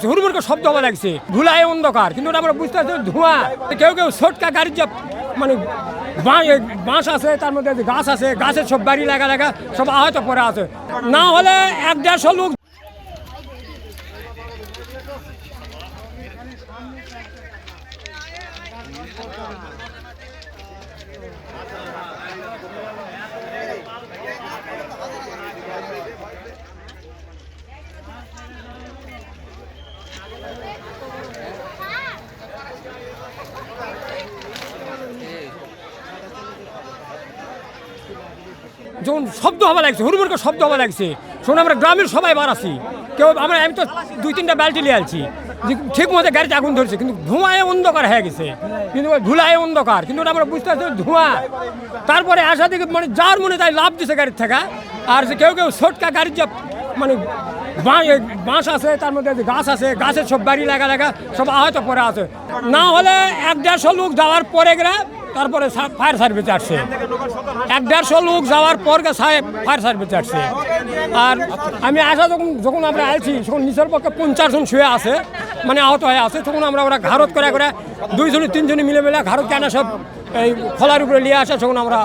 হুড়মুড় শব্দ হওয়া লাগছে, ধুলায় অন্ধকার, কিন্তু আমরা বুঝতে পারছি ধোঁয়া। কেউ কেউ ছোটকা গাড়ির যে মানে বাঁশ আছে, তার মধ্যে গাছ আছে, গাছের সব বাড়ি লাগা লাগা সব আহত পরে আছে। না হলে 1-150 লোক। যখন শব্দ হওয়া লাগছে, হুড়মুড় শব্দ হওয়া লাগছে, শোনো আমরা গ্রামের সবাই বার আছি, কেউ আমি তো 2-3টা বালতি নিয়ে আলছি, ঠিক মতো গাড়িতে আগুন ধরছে, কিন্তু ধোঁয়ায় অন্ধকার হয়ে গেছে, কিন্তু ধুলায় অন্ধকার, কিন্তু আমরা বুঝতে পারছি ধোঁয়া। তারপরে আসা থেকে মানে যার মনে তাই লাভ দিছে গাড়ির থেকে। আর কেউ কেউ ছোটকা গাড়ির যে মানে বাঁশ আছে, তার মধ্যে গাছ আছে, গাছের সব বাড়ি লাগা লাগা সব আহত পরে আছে। না হলে 1-150 লোক যাওয়ার পরে গেলে তারপরে ফায়ার সার্ভিস আসছে। 1-150 লোক যাওয়ার পর ফায়ার সার্ভিস আসছে। আর আমি আসা যখন আমরা আসছি, তখন নিচের পক্ষে 50 জন শুয়ে আছে, মানে আহত হয়ে আছে। তখন আমরা ওরা ঘাড়ত করে 2-3 মিলে ঘাড়ত কেনা সব এই খোলার উপরে নিয়ে আসে, তখন আমরা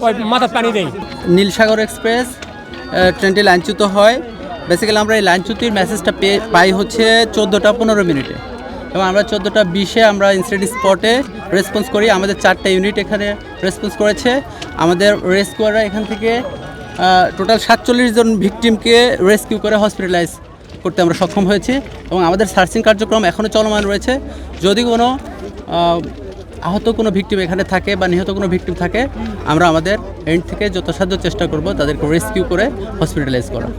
ওই মাথার পানি দিই। নীলসাগর এক্সপ্রেস ট্রেনটি লাইনচ্যুত হয়। বেসিক্যালি আমরা এই লাইনচ্যুতির মেসেজটা পাই হচ্ছে 14টা 15 মিনিটে, এবং আমরা 14টা 20-এ আমরা ইনসিডেন্ট স্পটে রেসপন্স করি। আমাদের 4টা ইউনিট এখানে রেসপন্স করেছে। আমাদের রেস্কিউয়াররা এখান থেকে টোটাল 47 জন ভিকটিমকে রেস্কিউ করে হসপিটালাইজ করতে আমরা সক্ষম হয়েছি, এবং আমাদের সার্চিং কার্যক্রম এখনও চলমান রয়েছে। যদি কোনো আহত কোনো ভিকটিম এখানে থাকে বা নিহত কোনো ভিকটিম থাকে, আমরা আমাদের এন্ড থেকে যথাসাধ্য চেষ্টা করব তাদেরকে রেস্কিউ করে হসপিটালাইজ করা।